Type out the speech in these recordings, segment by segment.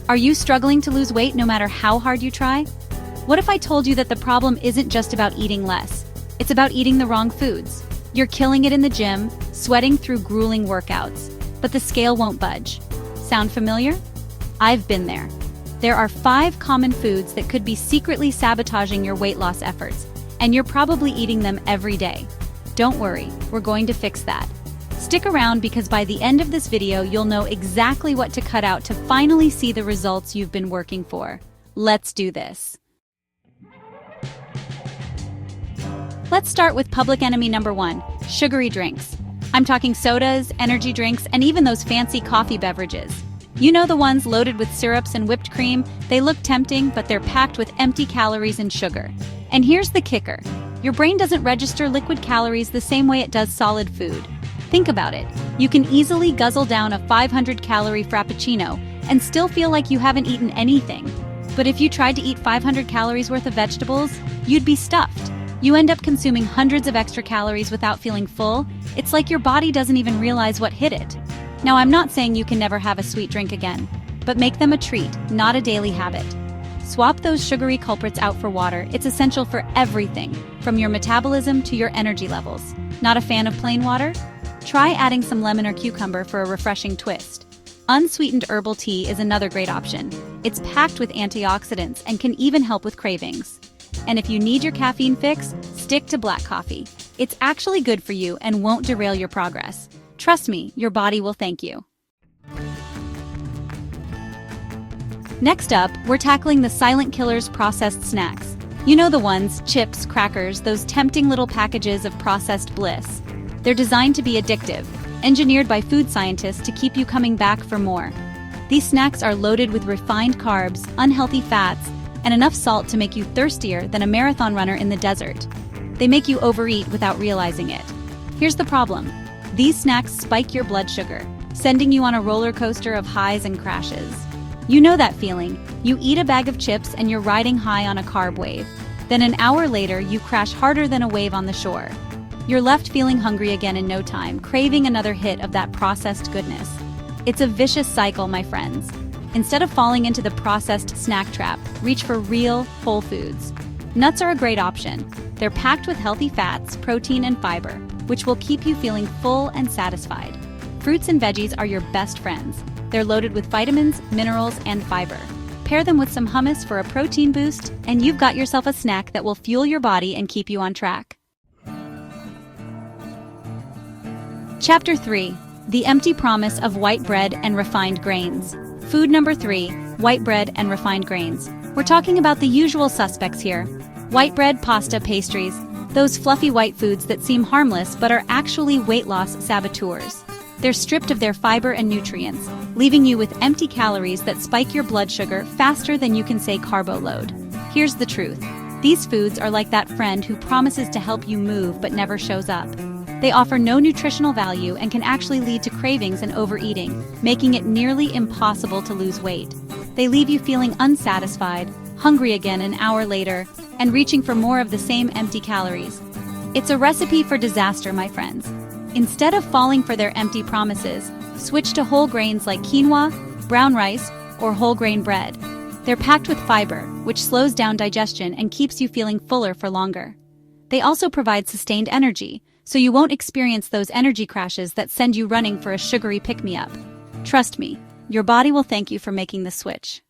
Are you struggling to lose weight no matter how hard you try? What if I told you that the problem isn't just about eating less? It's about eating the wrong foods. You're killing it in the gym, sweating through grueling workouts, but the scale won't budge. Sound familiar? I've been there. There are 5 common foods that could be secretly sabotaging your weight loss efforts, and you're probably eating them every day. Don't worry, we're going to fix that. Stick around because by the end of this video, you'll know exactly what to cut out to finally see the results you've been working for. Let's do this. Let's start with public enemy number 1, sugary drinks. I'm talking sodas, energy drinks, and even those fancy coffee beverages. You know the ones loaded with syrups and whipped cream? They look tempting, but they're packed with empty calories and sugar. And here's the kicker. Your brain doesn't register liquid calories the same way it does solid food. Think about it. You can easily guzzle down a 500-calorie frappuccino and still feel like you haven't eaten anything. But if you tried to eat 500 calories worth of vegetables, you'd be stuffed. You end up consuming hundreds of extra calories without feeling full. It's like your body doesn't even realize what hit it. Now, I'm not saying you can never have a sweet drink again, but make them a treat, not a daily habit. Swap those sugary culprits out for water. It's essential for everything, from your metabolism to your energy levels. Not a fan of plain water? Try adding some lemon or cucumber for a refreshing twist. Unsweetened herbal tea is another great option. It's packed with antioxidants and can even help with cravings. And if you need your caffeine fix, stick to black coffee. It's actually good for you and won't derail your progress. Trust me, your body will thank you. Next up, we're tackling the silent killers processed snacks. You know the ones, chips, crackers, those tempting little packages of processed bliss. They're designed to be addictive, engineered by food scientists to keep you coming back for more. These snacks are loaded with refined carbs, unhealthy fats, and enough salt to make you thirstier than a marathon runner in the desert. They make you overeat without realizing it. Here's the problem. These snacks spike your blood sugar, sending you on a roller coaster of highs and crashes. You know that feeling. You eat a bag of chips and you're riding high on a carb wave. Then an hour later, you crash harder than a wave on the shore. You're left feeling hungry again in no time, craving another hit of that processed goodness. It's a vicious cycle, my friends. Instead of falling into the processed snack trap, reach for real, whole foods. Nuts are a great option. They're packed with healthy fats, protein, and fiber, which will keep you feeling full and satisfied. Fruits and veggies are your best friends. They're loaded with vitamins, minerals, and fiber. Pair them with some hummus for a protein boost, and you've got yourself a snack that will fuel your body and keep you on track. Chapter 3. The Empty Promise of White Bread and Refined Grains. Food number 3, white bread and refined grains. We're talking about the usual suspects here. White bread, pasta, pastries, those fluffy white foods that seem harmless but are actually weight loss saboteurs. They're stripped of their fiber and nutrients, leaving you with empty calories that spike your blood sugar faster than you can say carbo load. Here's the truth. These foods are like that friend who promises to help you move but never shows up. They offer no nutritional value and can actually lead to cravings and overeating, making it nearly impossible to lose weight. They leave you feeling unsatisfied, hungry again an hour later, and reaching for more of the same empty calories. It's a recipe for disaster, my friends. Instead of falling for their empty promises, switch to whole grains like quinoa, brown rice, or whole grain bread. They're packed with fiber, which slows down digestion and keeps you feeling fuller for longer. They also provide sustained energy, so you won't experience those energy crashes that send you running for a sugary pick-me-up. Trust me, your body will thank you for making the switch.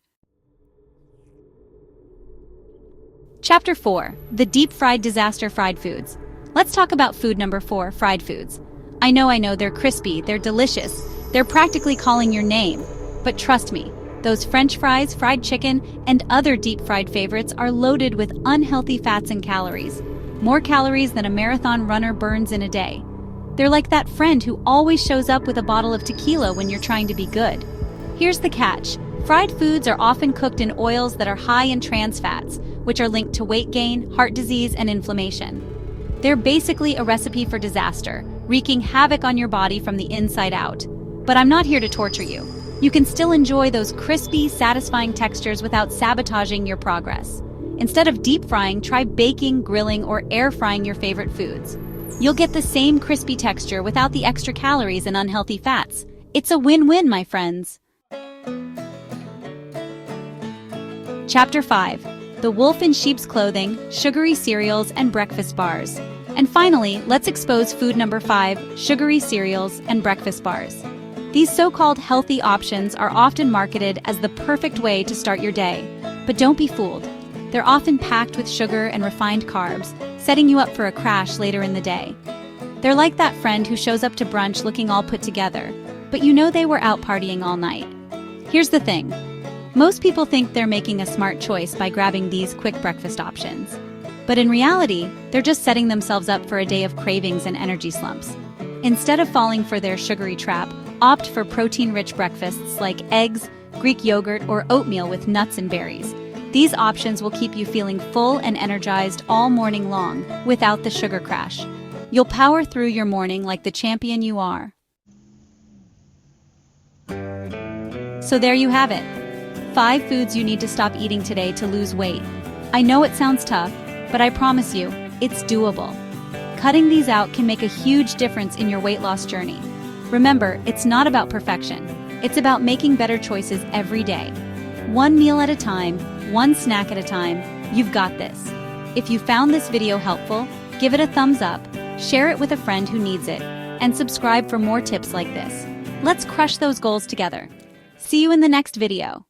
Chapter 4. The Deep-Fried Disaster Fried Foods. Let's talk about food number 4, fried foods. I know, they're crispy, they're delicious, they're practically calling your name. But trust me, those French fries, fried chicken, and other deep-fried favorites are loaded with unhealthy fats and calories. More calories than a marathon runner burns in a day. They're like that friend who always shows up with a bottle of tequila when you're trying to be good. Here's the catch. Fried foods are often cooked in oils that are high in trans fats, which are linked to weight gain, heart disease, and inflammation. They're basically a recipe for disaster, wreaking havoc on your body from the inside out. But I'm not here to torture you. You can still enjoy those crispy, satisfying textures without sabotaging your progress. Instead of deep frying, try baking, grilling, or air frying your favorite foods. You'll get the same crispy texture without the extra calories and unhealthy fats. It's a win-win, my friends. Chapter 5. The Wolf in Sheep's Clothing, Sugary Cereals and Breakfast Bars. And finally, let's expose food number 5, sugary cereals and breakfast bars. These so-called healthy options are often marketed as the perfect way to start your day. But don't be fooled. They're often packed with sugar and refined carbs, setting you up for a crash later in the day. They're like that friend who shows up to brunch looking all put together, but you know they were out partying all night. Here's the thing. Most people think they're making a smart choice by grabbing these quick breakfast options. But in reality, they're just setting themselves up for a day of cravings and energy slumps. Instead of falling for their sugary trap, opt for protein-rich breakfasts like eggs, Greek yogurt, or oatmeal with nuts and berries. These options will keep you feeling full and energized all morning long without the sugar crash. You'll power through your morning like the champion you are. So there you have it. 5 foods you need to stop eating today to lose weight. I know it sounds tough, but I promise you, it's doable. Cutting these out can make a huge difference in your weight loss journey. Remember, it's not about perfection. It's about making better choices every day. One meal at a time, one snack at a time, you've got this. If you found this video helpful, give it a thumbs up, share it with a friend who needs it, and subscribe for more tips like this. Let's crush those goals together. See you in the next video.